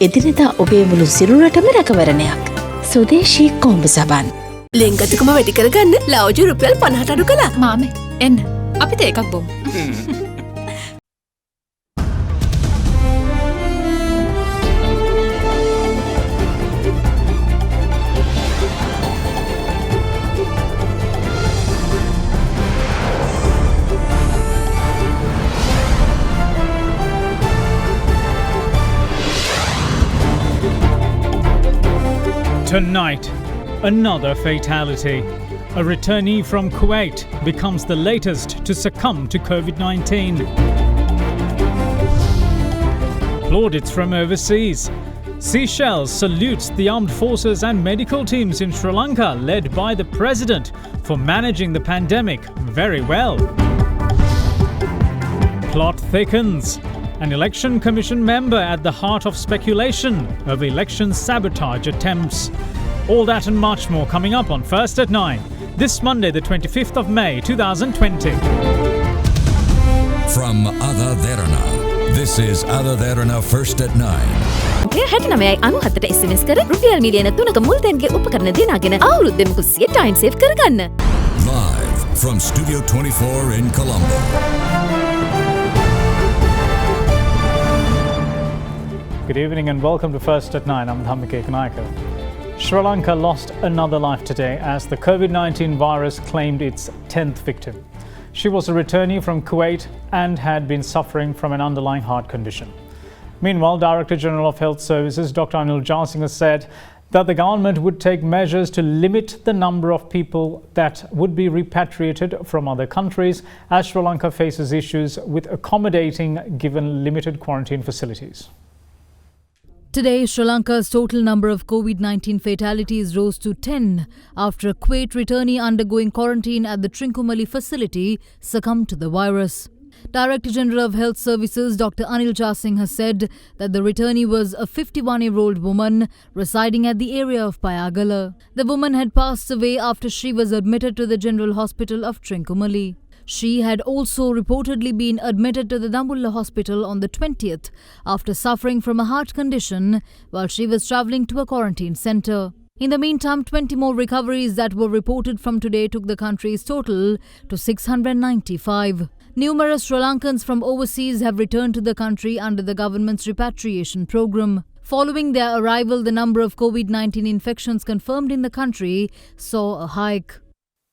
එදිනෙදා ඔබේ මුළු සිරුරටම රැකවරණයක්. සුදේශී කොඹ සබන්. ලෙන්ගතුකම වැඩි කරගන්න ලව්ජු රුපියල් 50 අඩු කළා. මාමේ එන්න අපිට එකක් බොමු. Tonight, another fatality. A returnee from Kuwait becomes the latest to succumb to COVID-19. Plaudits from overseas. Seychelles salutes the armed forces and medical teams in Sri Lanka led by the president for managing the pandemic very well. Plot thickens. An election commission member at the heart of speculation of election sabotage attempts. All that and much more coming up on First at 9, this Monday the 25th of May 2020. From AdaDerana, this is AdaDerana First at 9. හැටනමයි අනුහතට SMS කර රුපියල් මිලියන 3ක මුල්තැන්ගේ උපකරණ දිනාගෙන අවුරුද්දෙම කුස්සිය time save කරගන්න. Live from Studio 24 in Colombo. Good evening and welcome to First at 9. I'm Dhammike Kanayaka. Sri Lanka lost another life today as the COVID-19 virus claimed its 10th victim. She was a returnee from Kuwait and had been suffering from an underlying heart condition. Meanwhile, Director General of Health Services Dr. Anil Johnson has said that the government would take measures to limit the number of people that would be repatriated from other countries as Sri Lanka faces issues with accommodating given limited quarantine facilities. Today, Sri Lanka's total number of COVID-19 fatalities rose to 10 after a Kuwait returnee undergoing quarantine at the Trincomalee facility succumbed to the virus. Director General of Health Services Dr. Anil Johnson has said that the returnee was a 51-year-old woman residing at the area of Payagala. The woman had passed away after she was admitted to the General Hospital of Trincomalee. She had also reportedly been admitted to the Dambulla Hospital on the 20th after suffering from a heart condition while she was travelling to a quarantine centre. In the meantime, 20 more recoveries that were reported from today took the country's total to 695. Numerous Sri Lankans from overseas have returned to the country under the government's repatriation program. Following their arrival, the number of COVID-19 infections confirmed in the country saw a hike.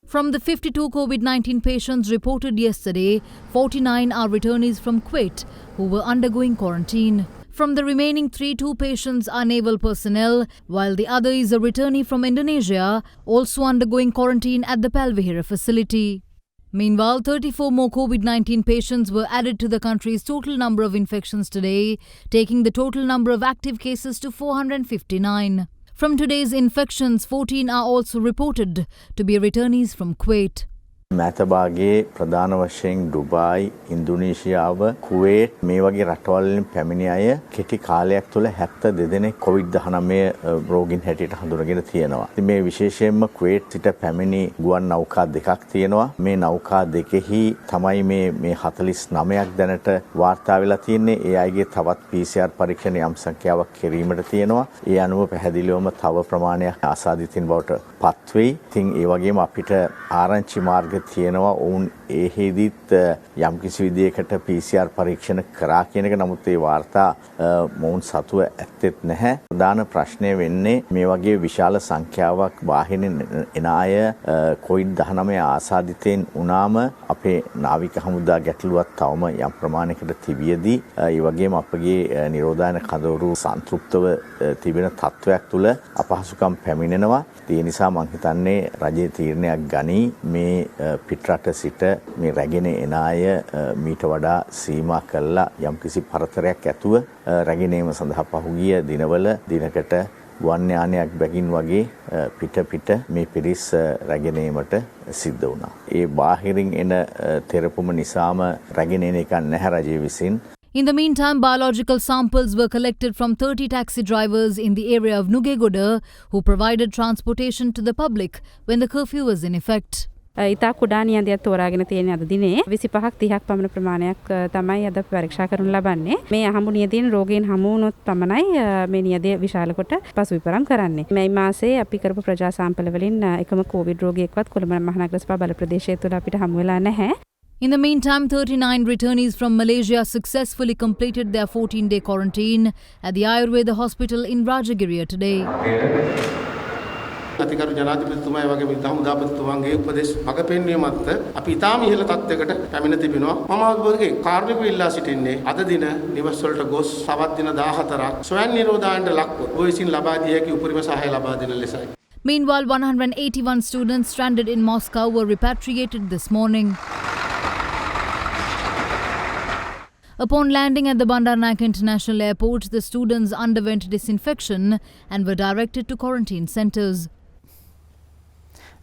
From the 52 COVID-19 patients reported yesterday, 49 are returnees from Kuwait who were undergoing quarantine. From the remaining 32 patients are naval personnel, while the other is a returnee from Indonesia, also undergoing quarantine at the Palvihera facility. Meanwhile, 34 more COVID-19 patients were added to the country's total number of infections today, taking the total number of active cases to 459. From today's infections, 14 are also reported to be returnees from Kuwait. මෑතභාගයේ ප්‍රධාන වශයෙන් Dubai, ඉන්දුනීසියාව, Kuwait මේ වගේ රටවල් වලින් පැමිණි අය කෙටි කාලයක් තුළ 72 දෙනෙක් COVID-19 රෝගීන් හැටියට හඳුනගෙන තියෙනවා. ඉතින් මේ විශේෂයෙන්ම කුවේට් සිට පැමිණි ගුවන් නෞකා දෙකක් තියෙනවා. මේ නෞකා දෙකෙහි තමයි මේ 49ක් දැනට වාර්තා වෙලා තියෙන්නේ. ඒ අයගේ තවත් PCR පරීක්ෂණ යම් සංඛ්‍යාවක් කිරීමට තියෙනවා. ඒ අනුව පැහැදිලිවම තව ප්‍රමාණයක් ආසාදිතින් බවට පත් වෙයි. ඉතින් ඒ වගේම අපිට ආරංචි මාර්ග තියෙනවා ඔවුන් එහෙදිත් යම් කිසි විදියකට PCR පරීක්ෂණ කරා කියන එක. නමුත් ඒ වාර්තා මොවුන් සතුව ඇත්තෙත් නැහැ. ප්‍රධාන ප්‍රශ්නය වෙන්නේ මේ වගේ විශාල සංඛ්‍යාවක් බාහිරින් එන අය COVID-19 ආසාදිතයින් වුණාම අපේ නාවික හමුදා ගැටලුවක් තවම යම් ප්‍රමාණයකට තිබියදී ඒ වගේම අපගේ නිරෝධායන කඳවුරු සන්තුෂ්තව තිබෙන තත්වයක් තුළ අපහසුකම් පැමිණෙනවා. ඒ නිසා මම හිතන්නේ රජයේ තීරණයක් ගනී මේ පිටරට සිට මේ රැගෙන එන අය මීට වඩා සීමා කළා යම්කිසි පරතරයක් ඇතුව රැගෙන ඒම සඳහා පහුගිය දිනවල දිනකට ගුවන් යානයක් බැගින් වගේ පිට මේ පිරිස් රැගෙන ඒමට සිද්ධ වුණා. ඒ බාහිරින් එන තෙරපුම නිසාම රැගෙන එන එක නැහැ රජය විසින්. In the meantime, biological samples were collected from 30 taxi drivers in the area of Nugegoda who provided transportation to the public when the curfew was in effect. ඉතා කුඩා නියඳයක් තෝරාගෙන තියෙන අද දිනේ 25ක් 30ක් පමණ ප්‍රමාණයක් තමයි අද පරීක්ෂා කරනු ලබන්නේ. මේ අහඹු නියදීන් රෝගීන් හමු වුණොත් පමණයි මේ නියදය විශාල කොට පසු විපරම් කරන්නේ. මේ මාසයේ අපි කරපු ප්‍රජා සාම්පල වලින් එකම කොවිඩ් රෝගියෙක්වත් කොළඹ මහනගර සභා බල ප්‍රදේශය තුළ අපිට හමු වෙලා නැහැ. In the meantime, 39 returnees from Malaysia successfully completed their 14-day quarantine at the Ayurveda hospital in Rajagiriya today. අතිකරු ජනාධිපතිතුමායි වගේ මේ හමුදාපතිතුමාගේ උපදෙස් මග පෙන්වීමත් අපි ඉතාම ඉහළ තත්යකට පැමිණ තිබෙනවා. මම ඔබගේ කාර්මිකව ඉල්ලා සිටින්නේ අද දින නිවස් වලට ගොස් තවත් දින 14ක් ස්වයං නිරෝධායනට ලක්ව ඔබ විසින් ලබා දිය හැකි උපරිම සහාය ලබා දෙන ලෙසයි. Meanwhile, 181 students stranded in Moscow were repatriated this morning. Upon landing at the Bandar Naik International Airport, the students underwent disinfection and were directed to quarantine centres.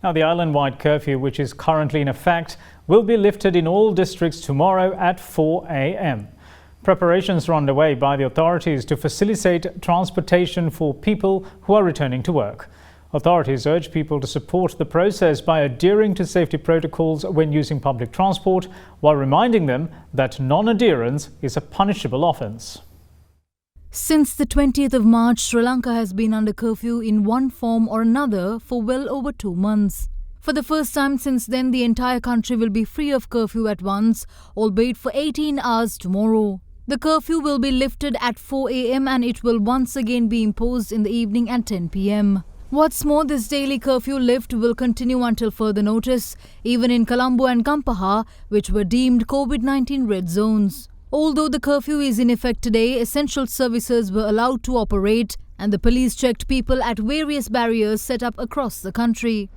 Now, the island-wide curfew, which is currently in effect, will be lifted in all districts tomorrow at 4 a.m. Preparations are underway by the authorities to facilitate transportation for people who are returning to work. Authorities urge people to support the process by adhering to safety protocols when using public transport, while reminding them that non-adherence is a punishable offence. Since the 20th of March, Sri Lanka has been under curfew in one form or another for well over 2 months. For the first time since then, the entire country will be free of curfew at once, albeit for 18 hours tomorrow. The curfew will be lifted at 4 a.m. and it will once again be imposed in the evening at 10 p.m. What's more, this daily curfew lift will continue until further notice, even in Colombo and Kampaha, which were deemed COVID-19 red zones. Although the curfew is in effect today, essential services were allowed to operate and the police checked people at various barriers set up across the country.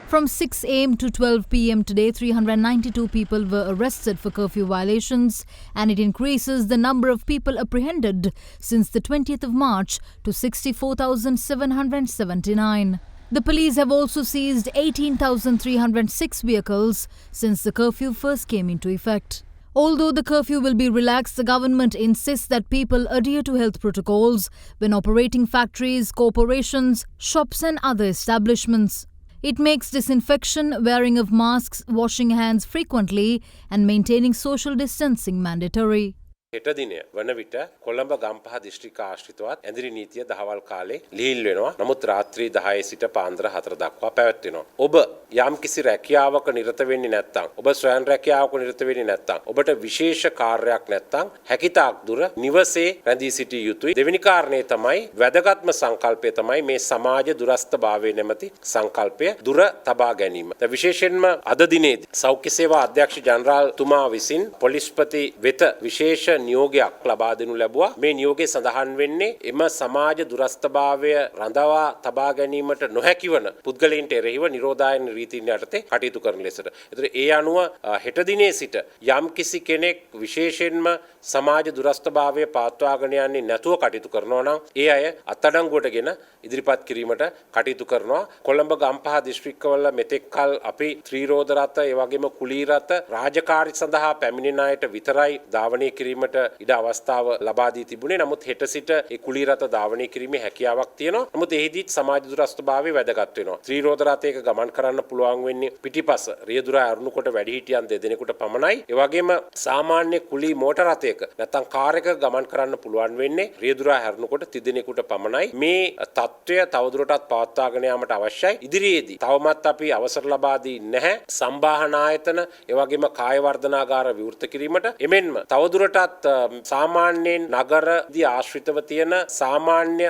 From 6 a.m. to 12 p.m. today, 392 people were arrested for curfew violations, and it increases the number of people apprehended since the 20th of March to 64,779. The police have also seized 18,306 vehicles since the curfew first came into effect. Although the curfew will be relaxed, the government insists that people adhere to health protocols when operating factories, corporations, shops and other establishments. It makes disinfection, wearing of masks, washing hands frequently and maintaining social distancing mandatory. හෙට දිනය වන විට කොළඹ ගම්පහ දිස්ත්‍රික්ක ආශ්‍රිතවත් ඇඳිරි නීතිය දහවල් කාලේ ලිහිල් වෙනවා. නමුත් රාත්‍රී 10 සිට පාන්දර 4 දක්වා පැවැත්වෙනවා. ඔබ යම් කිසි රැකියාවක නිරත වෙන්නේ නැත්නම්, ඔබ ස්වයං රැකියාවක නිරත වෙන්නේ නැත්නම්, ඔබට විශේෂ කාර්යයක් නැත්නම් හැකිතාක් දුර නිවසේ රැඳී සිටිය යුතුයි. දෙවෙනි කාරණේ තමයි වැදගත්ම සංකල්පය තමයි මේ සමාජ දුරස්ථභාවය නැමැති සංකල්පය දුර තබා ගැනීම. විශේෂයෙන්ම අද දිනේදී සෞඛ්‍ය සේවා අධ්‍යක්ෂ ජනරාල් තුමා විසින් පොලිස්පති වෙත විශේෂ නියෝගයක් ලබා දෙනු ලැබුවා. මේ නියෝගයේ සඳහන් වෙන්නේ එම සමාජ දුරස්ථභාවය රඳවා තබා ගැනීමට නොහැකි වන පුද්ගලයන්ට එරෙහිව නිරෝධායන රීතීන් යටතේ කටයුතු කරන ලෙසට. ඒතර ඒ අනුව හෙට දිනේ සිට යම් කිසි කෙනෙක් විශේෂයෙන්ම සමාජ දුරස්ථභාවය පාත්වාගෙන යන්නේ නැතුව කටයුතු කරනවා නම් ඒ අය අත්අඩංගුවටගෙන ඉදිරිපත් කිරීමට කටයුතු කරනවා. කොළඹ ගම්පහ දිස්ත්‍රික්කවල මෙතෙක්කල් අපි ත්‍රිරෝද රථ ඒ වගේම කුලී රථ රාජකාරී සඳහා පැමිණෙන අයට විතරයි ධාවනය කිරීමට ඉඩ අවස්ථාව ලබා දී තිබුණේ. නමුත් හෙට සිට ඒ කුලී රථ ධාවනය කිරීමේ හැකියාවක් තියෙනවා. නමුත් එහිදී සමාජ දුරස්ථභාවය වැදගත් වෙනවා. ත්‍රිරෝද රථයක ගමන් කරන්න පුළුවන් වෙන්නේ පිටිපස රියදුරා අරුණුකොට වැඩිහිටියන් දෙදෙනෙකුට පමණයි. ඒ වගේම සාමාන්‍ය කුලී මෝටර රථයක නැත්නම් කාර් එකක ගමන් කරන්න පුළුවන් වෙන්නේ රියදුරා හැරුණුකොට තිදෙනෙකුට පමණයි. මේ තත්ත්වය තවදුරටත් පවත්වාගෙන යාමට අවශ්‍යයි. ඉදිරියේදී තවමත් අපි අවසර ලබා දී නැහැ සම්බාහන ආයතන ඒ වගේම කාය වර්ධනාගාර විවෘත කිරීමට. එමෙන්ම තවදුරටත් සාමාන්‍යයෙන් නගරදී ආශ්‍රිතව තියෙන සාමාන්‍ය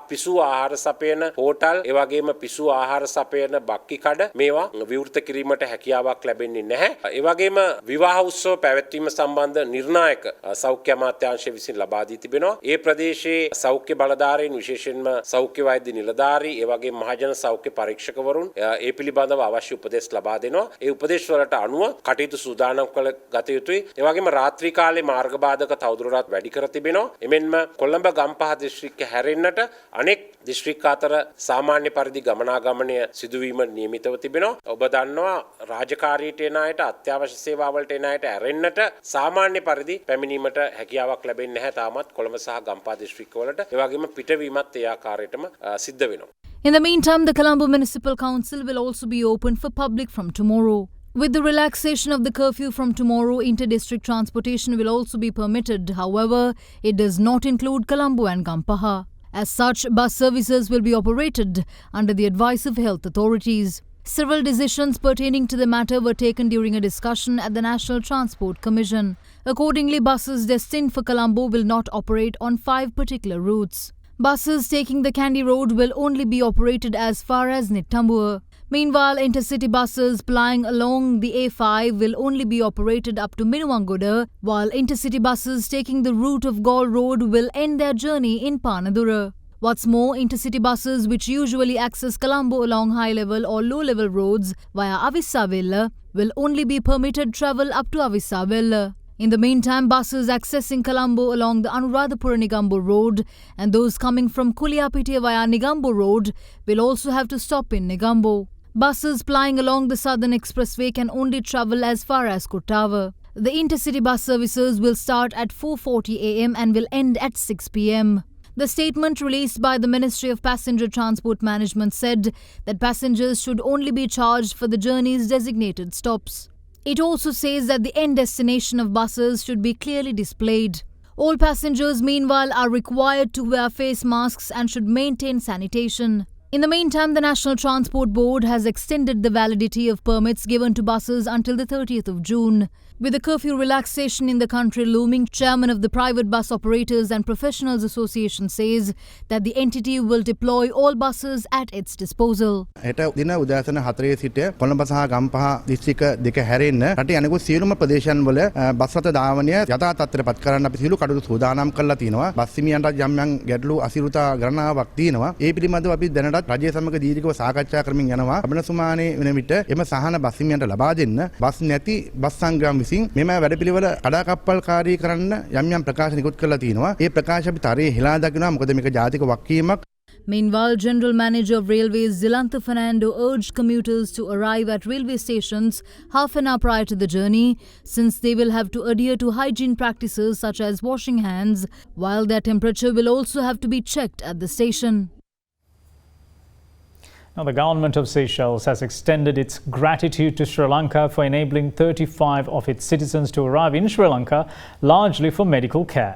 පිසු ආහාර සපයන හෝටල් ඒ වගේම පිසු ආහාර සපයන බක්කි කඩ මේවා විවෘත කිරීමට හැකියාවක් ලැබෙන්නේ නැහැ. ඒ වගේම විවාහ උත්සව පැවැත්වීම සම්බන්ධ නිර්ණායක සෞඛ්‍ය අමාත්‍යාංශය විසින් ලබා දී තිබෙනවා. ඒ ප්‍රදේශයේ සෞඛ්‍ය බලධාරීන් විශේෂයෙන්ම සෞඛ්‍ය වෛද්‍ය නිලධාරී ඒ වගේම මහජන සෞඛ්‍ය පරීක්ෂකවරුන් ඒ පිළිබඳව අවශ්‍ය උපදෙස් ලබා දෙනවා. ඒ උපදෙස් වලට අනුව කටයුතු සූදානම් කළ ගත යුතුයි. ඒ වගේම රාත්‍රී කාලේ මාර්ග බාධක තවදුරටත් වැඩි කර තිබෙනවා. එමෙන්ම කොළඹ ගම්පහ දිස්ත්‍රික්කය හැරෙන්නට අනෙක් දිස්ත්‍රික්ක අතර සාමාන්‍ය පරිදි ගමනාගමනය සිදුවීම නියමිතව තිබෙනවා. ඔබ දන්නවා රාජකාරියට එන අයට අත්‍යවශ්‍ය සේවාවලට එන අයට ඇරෙන්නට සාමාන්‍ය පරිදි පැමිණීමට හැකියාවක් ලැබෙන්නේ නැහැ තාමත් කොළඹ සහ ගම්පහ දිස්ත්‍රික්කවලට. ඒ වගේම පිටවීමත් ඒ ආකාරයටම සිද්ධ වෙනවා. In the meantime, the Colombo Municipal Council will also be open for public from tomorrow. With the relaxation of the curfew from tomorrow, inter-district transportation will also be permitted. However, it does not include Colombo and Gampaha. As such, bus services will be operated under the advice of health authorities. Several decisions pertaining to the matter were taken during a discussion at the National Transport Commission. Accordingly, buses destined for Colombo will not operate on 5 particular routes. Buses taking the Kandy Road will only be operated as far as Nittambur. Meanwhile, intercity buses plying along the A5 will only be operated up to Minuwangoda, while intercity buses taking the route of Gaul Road will end their journey in Panadura. What's more, intercity buses which usually access Colombo along high-level or low-level roads via Avissavella will only be permitted travel up to Avissavella. In the meantime, buses accessing Colombo along the Anuradhapura-Negombo Road and those coming from Kuliapitiya via Negombo Road will also have to stop in Negombo. Buses plying along the Southern Expressway can only travel as far as Kottava. The intercity bus services will start at 4:40 am and will end at 6 pm. The statement released by the Ministry of Passenger Transport Management said that passengers should only be charged for the journey's designated stops. It also says that the end destination of buses should be clearly displayed. All passengers, meanwhile, are required to wear face masks and should maintain sanitation. In the meantime, the National Transport Board has extended the validity of permits given to buses until the 30th of June. With the curfew relaxation in the country looming, Chairman of the Private Bus Operators and Professionals Association says that the entity will deploy all buses at its disposal. හෙට දින උදෑසන 4 සිට කොළඹ සහ ගම්පහ දිස්ත්‍රික්ක දෙක හැරෙන්න රටේ අනෙකුත් සියලුම ප්‍රදේශයන් වල බස් රථ ධාවනය යථා තත්ත්වයට පත් කරන්න අපි සියලු කටයුතු සූදානම් කරලා තිනවා. බස් හිමියන්ට යම් යම් ගැටලු අසිරුතා ගණනාවක් තියෙනවා. ඒ පිළිබඳව අපි දැනටත් රජය සමග දීර්ඝව සාකච්ඡා කරමින් යනවා. අපේ සුමානේ වෙන විට එම සහන බස් හිමියන්ට ලබා දෙන්න බස් නැති බස් සංග්‍රාම මෙම වැඩපිළිවෙල අඩාකප්පල්කාරී කරන්න යම් යම් ප්‍රකාශ නිකුත් කරලා තිනවා. ඒ ප්‍රකාශ අපි තරයේ හෙලා දකිනවා. මොකද මේක ජාතික වගකීමක්. Meanwhile, General Manager of Railways Zilantha Fernando urged commuters to arrive at railway stations half an hour prior to the journey, since they will have to adhere to hygiene practices such as washing hands, while their temperature will also have to be checked at the station. Now, the government of Seychelles has extended its gratitude to Sri Lanka for enabling 35 of its citizens to arrive in Sri Lanka, largely for medical care.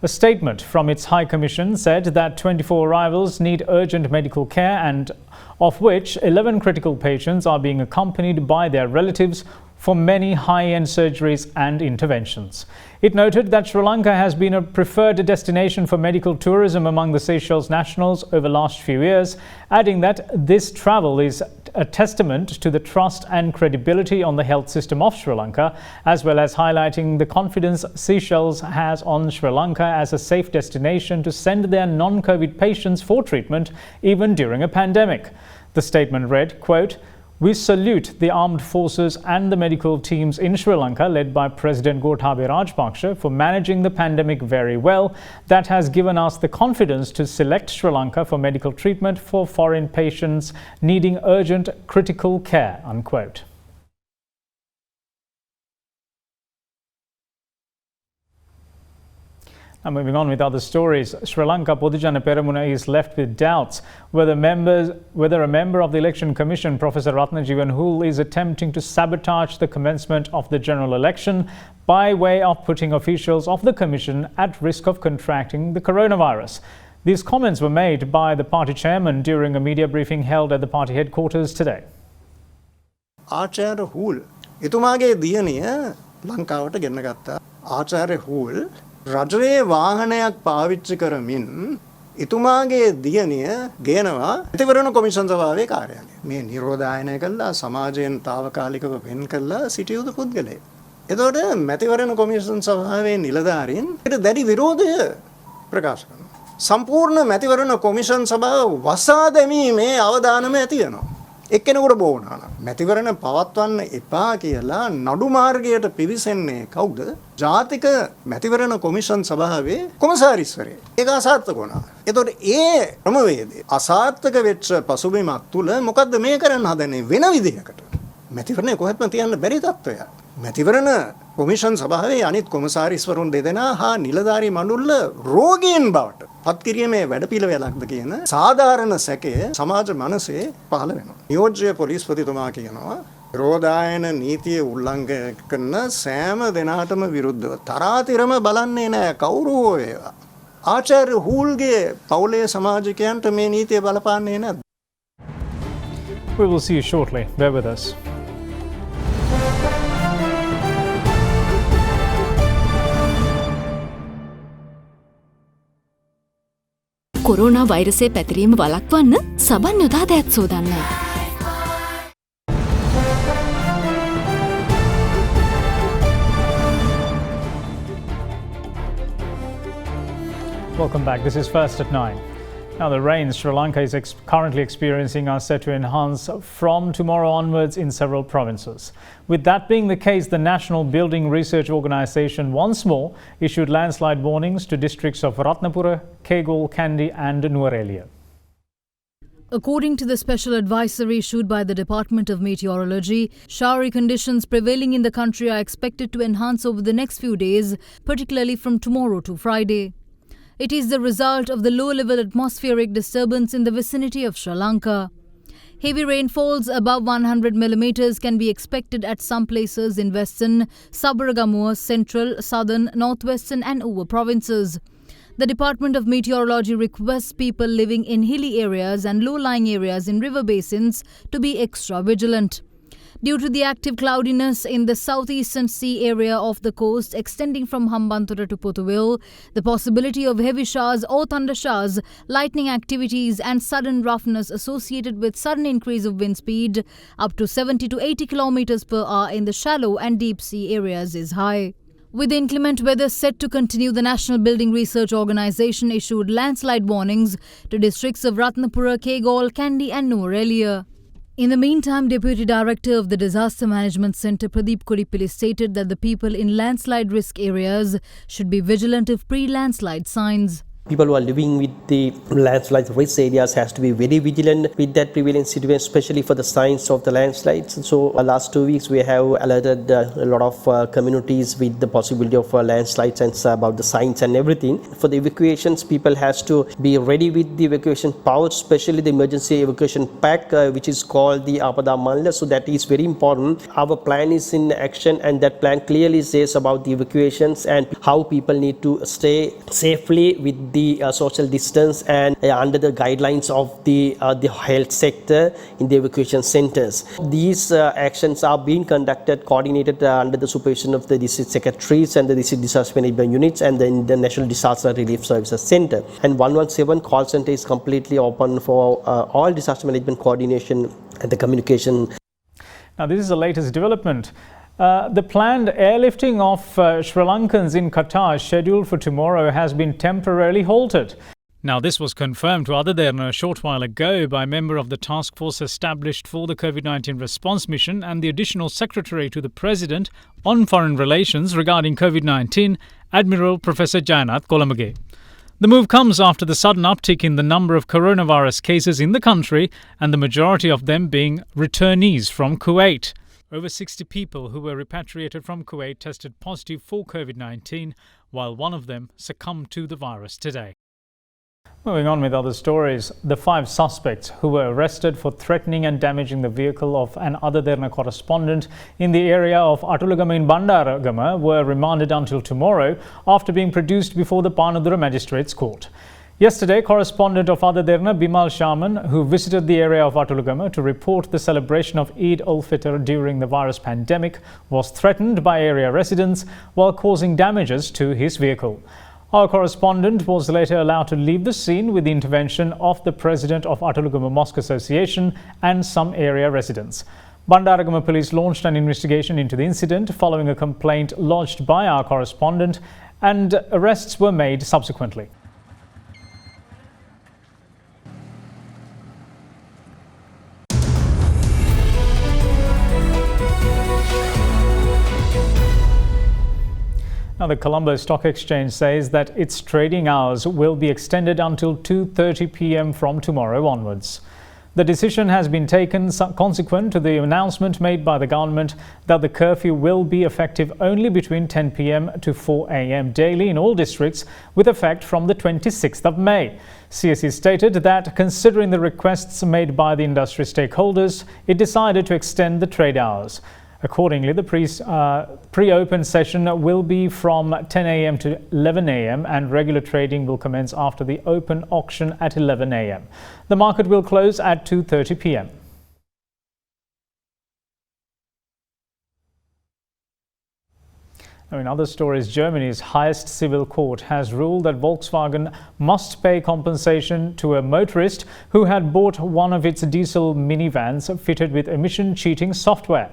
A statement from its High Commission said that 24 arrivals need urgent medical care, and of which 11 critical patients are being accompanied by their relatives for many high-end surgeries and interventions. It noted that Sri Lanka has been a preferred destination for medical tourism among the Seychelles nationals over the last few years, adding that this travel is a testament to the trust and credibility on the health system of Sri Lanka, as well as highlighting the confidence Seychelles has on Sri Lanka as a safe destination to send their non-COVID patients for treatment even during a pandemic. The statement read, quote, "We salute the armed forces and the medical teams in Sri Lanka led by President Gotabaya Rajapaksa for managing the pandemic very well. That has given us the confidence to select Sri Lanka for medical treatment for foreign patients needing urgent critical care," unquote. Now, moving on with other stories, Sri Lanka Podujana Peramuna is left with doubts whether a member of the Election Commission, Professor Ratnajivan Hool, is attempting to sabotage the commencement of the general election by way of putting officials of the Commission at risk of contracting the coronavirus. These comments were made by the party chairman during a media briefing held at the party headquarters today. ආචාර්ය හූල් එතුමාගේ දියණිය ලංකාවට ගෙන්න ගත්තා. ආචාර්ය හූල් රජයේ වාහනයක් පාවිච්චි කරමින් එතුමාගේ දියණිය ගේනවා මැතිවරණ කොමිෂන් සභාවේ කාර්යාලය. මේ නිරෝධායනය කළා සමාජයෙන් తాවකාලිකව වෙන් කළා සිටියු පුද්ගලයෙක්. එතකොට මැතිවරණ කොමිෂන් සභාවේ නිලධාරීන් ඒට දැඩි විරෝධය ප්‍රකාශ කරනවා. සම්පූර්ණ මැතිවරණ කොමිෂන් සභාව වසා දැමීමේ අවදානම ඇති වෙනවා. එක්කෙනෙකුට බෝ වුණා නම් මැතිවරණ පවත්වන්න එපා කියලා නඩු මාර්ගයට පිවිසෙන්නේ කවුද? ජාතික මැතිවරණ කොමිෂන් සභාවේ කොමසාරිස්වරයා. ඒක අසාර්ථක වුණා. එතකොට ඒ ක්‍රමවේදය අසාර්ථක වෙච්ච පසුබිමක් තුල මොකද්ද මේ කරන්න හදන්නේ වෙන විදිහකට? මැතිවරණය කොහෙත්ම තියන්න බැරි තත්ත්වයක්. මැතිවරණ කොමිෂන් සභාවේ අනිත් කොමසාරිස්වරුන් දෙදෙනා හා නිලධාරී මණ්ඩල රෝගීන් බවට පත් කිරීමේ වැඩපිළිවෙලක්ද කියන සාධාරණ සැකය සමාජ මනසේ පහළ වෙනවා. නියෝජ්‍ය පොලිස්පතිතුමා කියනවා රෝදායන නීතිය උල්ලංඝනය කරන සෑම දෙනාටම විරුද්ධව තරාතිරම බලන්නේ නැහැ කවුරු හෝ ඒවා. ආචාර්ය හූල්ගේ පවුලේ සමාජිකයන්ට මේ නීතිය බලපාන්නේ නැද්ද? We will see you shortly. Bear with us. Corona වෛරසය පැතිරීම වළක්වන්න සබන් යොදා දෑත් සෝදන්න. Welcome back. This is First at 9. Now, the rains Sri Lanka is currently experiencing are set to enhance from tomorrow onwards in several provinces. With that being the case, the National Building Research Organisation once more issued landslide warnings to districts of Ratnapura, Kegol, Kandy and Nuwara. According to the special advisory issued by the Department of Meteorology, showery conditions prevailing in the country are expected to enhance over the next few days, particularly from tomorrow to Friday. It is the result of the low-level atmospheric disturbance in the vicinity of Sri Lanka. Heavy rainfalls above 100 millimeters can be expected at some places in western, Sabaragamuwa, central, southern, northwestern and Uva provinces. The Department of Meteorology requests people living in hilly areas and low-lying areas in river basins to be extra vigilant. Due to the active cloudiness in the southeastern sea area of the coast extending from Hambantota to Pothuwil, the possibility of heavy showers or thunder showers, lightning activities and sudden roughness associated with sudden increase of wind speed up to 70 to 80 kilometers per hour in the shallow and deep sea areas is high. With the inclement weather set to continue, the National Building Research Organisation issued landslide warnings to districts of Ratnapura, Kegol, Kandy and Nuwara. In the meantime, Deputy Director of the Disaster Management Centre Pradeep Kodipilli stated that the people in landslide risk areas should be vigilant of pre-landslide signs. People who are living with the landslide risk areas has to be very vigilant with that prevailing situation, especially for the signs of the landslides. So last 2 weeks we have alerted a lot of communities with the possibility of landslides and about the signs and everything. For the evacuations, people has to be ready with the evacuation pouch, especially the emergency evacuation pack, which is called the Apada Malla. So that is very important. Our plan is in action, and that plan clearly says about the evacuations and how people need to stay safely with the social distance and under the guidelines of the health sector in the evacuation centers. These actions are being conducted, coordinated under the supervision of the district secretaries and the district disaster management units and the National Disaster Relief Services Center. And 117 call center is completely open for all disaster management coordination and the communication. Now, this is the latest development. The planned airlifting of Sri Lankans in Qatar scheduled for tomorrow has been temporarily halted. Now, this was confirmed to AdaDerana a short while ago by a member of the task force established for the COVID-19 response mission and the additional secretary to the President on Foreign Relations regarding COVID-19, Admiral Professor Jayanath Kolamage. The move comes after the sudden uptick in the number of coronavirus cases in the country and the majority of them being returnees from Kuwait. Over 60 people who were repatriated from Kuwait tested positive for COVID-19, while one of them succumbed to the virus today. Moving on with other stories, the 5 suspects who were arrested for threatening and damaging the vehicle of an AdaDerana correspondent in the area of Atulagama in Bandaragama were remanded until tomorrow after being produced before the Panadura Magistrates Court. Yesterday, correspondent of AdaDerana Bimal Shaman, who visited the area of Atulagama to report the celebration of Eid al-Fitr during the virus pandemic, was threatened by area residents while causing damages to his vehicle. Our correspondent was later allowed to leave the scene with the intervention of the president of Atulagama Mosque Association and some area residents. Bandaragama police launched an investigation into the incident following a complaint lodged by our correspondent, and arrests were made subsequently. Now, the Colombo Stock Exchange says that its trading hours will be extended until 2:30 p.m. from tomorrow onwards. The decision has been taken consequent to the announcement made by the government that the curfew will be effective only between 10 p.m. to 4 a.m. daily in all districts, with effect from the 26th of May. CSE stated that considering the requests made by the industry stakeholders, it decided to extend the trade hours. Accordingly, the pre-open session will be from 10 a.m. to 11 a.m. and regular trading will commence after the open auction at 11 a.m. The market will close at 2:30 p.m. Now, in other stories, Germany's highest civil court has ruled that Volkswagen must pay compensation to a motorist who had bought one of its diesel minivans fitted with emission cheating software.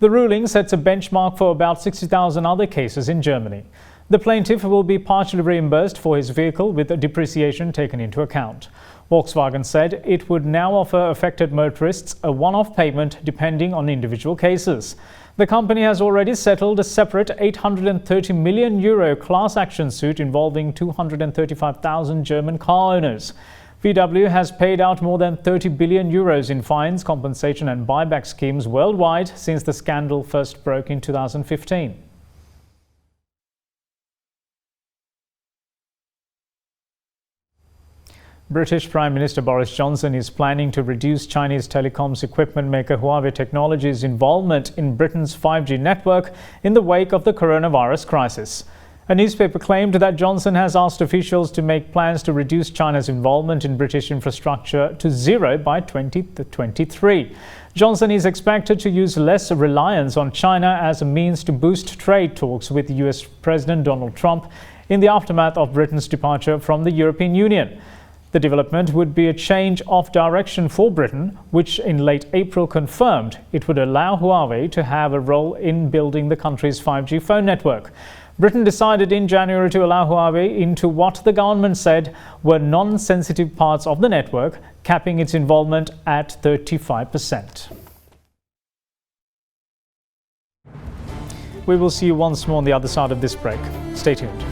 The ruling sets a benchmark for about 60,000 other cases in Germany. The plaintiff will be partially reimbursed for his vehicle with depreciation taken into account. Volkswagen said it would now offer affected motorists a one-off payment depending on individual cases. The company has already settled a separate €830 million class action suit involving 235,000 German car owners. VW has paid out more than €30 billion in fines, compensation and buyback schemes worldwide since the scandal first broke in 2015. British Prime Minister Boris Johnson is planning to reduce Chinese telecoms equipment maker Huawei Technology's involvement in Britain's 5G network in the wake of the coronavirus crisis. A newspaper claimed that Johnson has asked officials to make plans to reduce China's involvement in British infrastructure to zero by 2023. Johnson is expected to use less reliance on China as a means to boost trade talks with US President Donald Trump in the aftermath of Britain's departure from the European Union. The development would be a change of direction for Britain, which in late April confirmed it would allow Huawei to have a role in building the country's 5G phone network. Britain decided in January to allow Huawei into what the government said were non-sensitive parts of the network, capping its involvement at 35%. We will see you once more on the other side of this break. Stay tuned.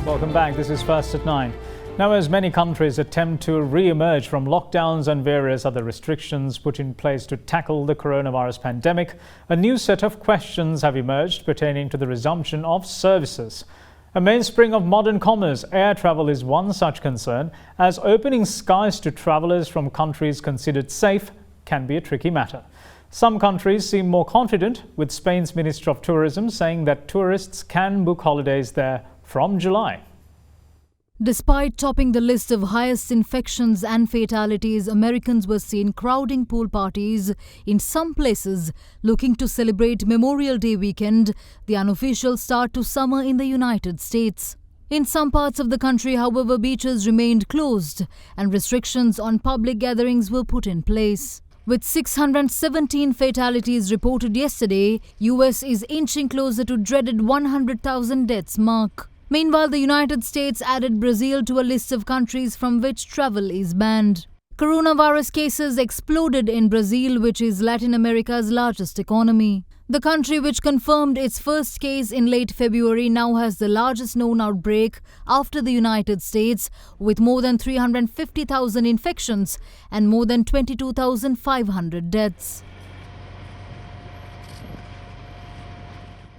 Welcome back. This is First at 9. Now, as many countries attempt to re-emerge from lockdowns and various other restrictions put in place to tackle the coronavirus pandemic, a new set of questions have emerged pertaining to the resumption of services. A mainspring of modern commerce, air travel is one such concern, as opening skies to travellers from countries considered safe can be a tricky matter. Some countries seem more confident, with Spain's Minister of Tourism saying that tourists can book holidays there from July. Despite topping the list of highest infections and fatalities, Americans were seen crowding pool parties in some places looking to celebrate Memorial Day weekend, the unofficial start to summer in the United States. In some parts of the country, however, beaches remained closed and restrictions on public gatherings were put in place. With 617 fatalities reported yesterday, US is inching closer to dreaded 100,000 deaths mark. Meanwhile, the United States added Brazil to a list of countries from which travel is banned. Coronavirus cases exploded in Brazil, which is Latin America's largest economy. The country, which confirmed its first case in late February, now has the largest known outbreak after the United States, with more than 350,000 infections and more than 22,500 deaths.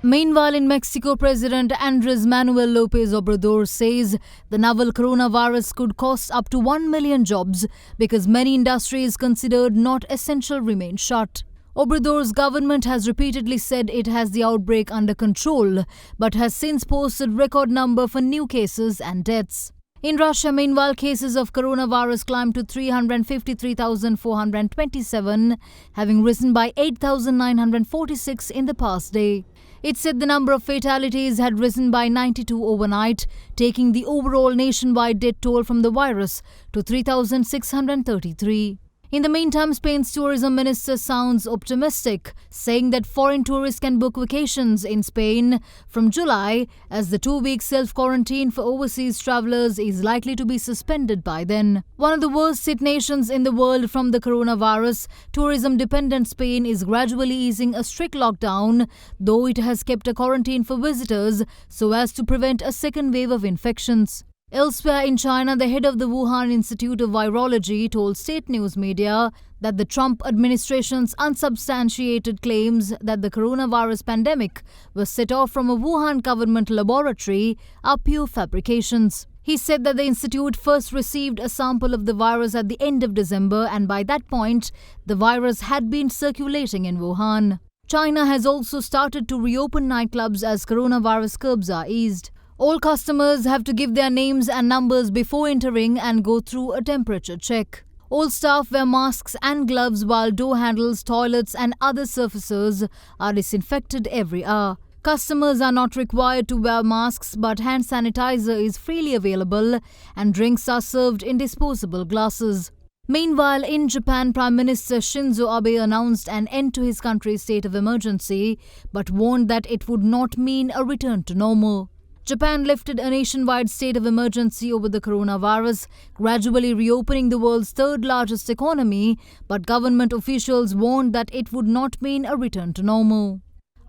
Meanwhile, in Mexico, President Andrés Manuel López Obrador says the novel coronavirus could cost up to 1 million jobs because many industries considered not essential remain shut. Obrador's government has repeatedly said it has the outbreak under control, but has since posted record number for new cases and deaths. In Russia, meanwhile, cases of coronavirus climbed to 353,427, having risen by 8,946 in the past day. It said the number of fatalities had risen by 92 overnight, taking the overall nationwide death toll from the virus to 3,633. In the meantime, Spain's tourism minister sounds optimistic, saying that foreign tourists can book vacations in Spain from July, as the 2-week self-quarantine for overseas travellers is likely to be suspended by then. One of the worst hit nations in the world from the coronavirus, tourism-dependent Spain is gradually easing a strict lockdown, though it has kept a quarantine for visitors so as to prevent a second wave of infections. Elsewhere in China, the head of the Wuhan Institute of Virology told state news media that the Trump administration's unsubstantiated claims that the coronavirus pandemic was set off from a Wuhan government laboratory are pure fabrications. He said that the institute first received a sample of the virus at the end of December, and by that point, the virus had been circulating in Wuhan. China has also started to reopen nightclubs as coronavirus curbs are eased. All customers have to give their names and numbers before entering and go through a temperature check. All staff wear masks and gloves while door handles, toilets and other surfaces are disinfected every hour. Customers are not required to wear masks, but hand sanitizer is freely available and drinks are served in disposable glasses. Meanwhile, in Japan, Prime Minister Shinzo Abe announced an end to his country's state of emergency, but warned that it would not mean a return to normal. Japan lifted a nationwide state of emergency over the coronavirus, gradually reopening the world's third largest economy, but government officials warned that it would not mean a return to normal.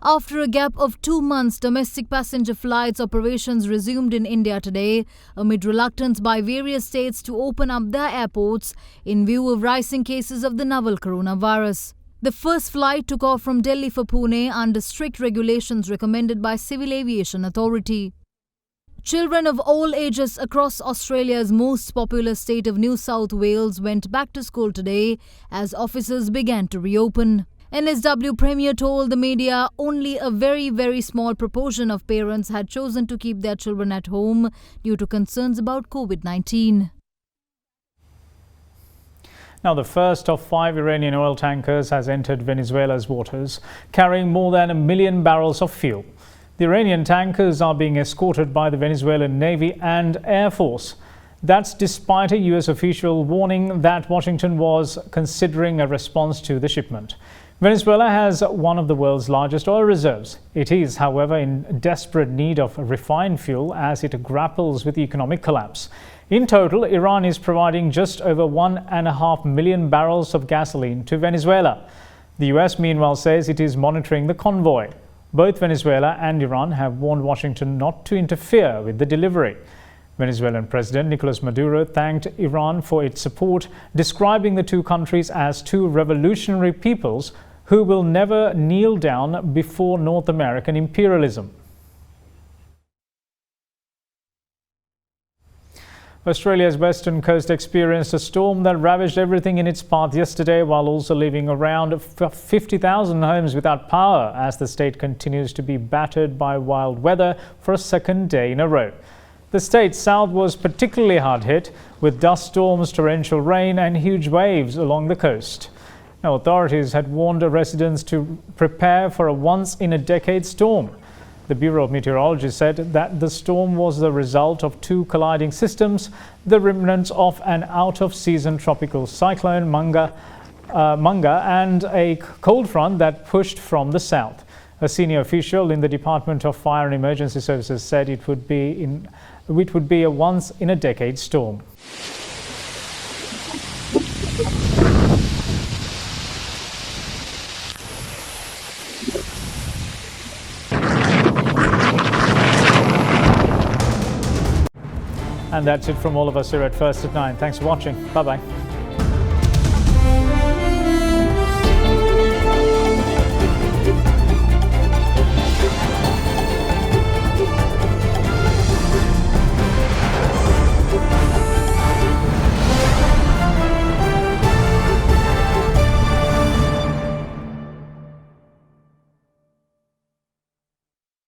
After a gap of 2 months, domestic passenger flights operations resumed in India today, amid reluctance by various states to open up their airports in view of rising cases of the novel coronavirus. The first flight took off from Delhi for Pune under strict regulations recommended by Civil Aviation Authority. Children of all ages across Australia's most populous state of New South Wales went back to school today as offices began to reopen. NSW Premier told the media only a very small proportion of parents had chosen to keep their children at home due to concerns about COVID-19. Now, the first of 5 Iranian oil tankers has entered Venezuela's waters, carrying more than 1 million barrels of fuel. The Iranian tankers are being escorted by the Venezuelan Navy and Air Force. That's despite a U.S. official warning that Washington was considering a response to the shipment. Venezuela has one of the world's largest oil reserves. It is, however, in desperate need of refined fuel as it grapples with economic collapse. In total, Iran is providing just over 1.5 million barrels of gasoline to Venezuela. The U.S. meanwhile says it is monitoring the convoy. Both Venezuela and Iran have warned Washington not to interfere with the delivery. Venezuelan President Nicolas Maduro thanked Iran for its support, describing the two countries as two revolutionary peoples who will never kneel down before North American imperialism. Australia's western coast experienced a storm that ravaged everything in its path yesterday, while also leaving around 50,000 homes without power as the state continues to be battered by wild weather for a second day in a row. The state's south was particularly hard hit, with dust storms, torrential rain and huge waves along the coast. Now, authorities had warned residents to prepare for a once-in-a-decade storm. The Bureau of Meteorology said that the storm was the result of 2 colliding systems, the remnants of an out-of-season tropical cyclone Manga and a cold front that pushed from the south. A senior official in the Department of Fire and Emergency Services said it would be a once-in-a-decade storm. And that's it from all of us here at First at 9. Thanks for watching. Bye-bye.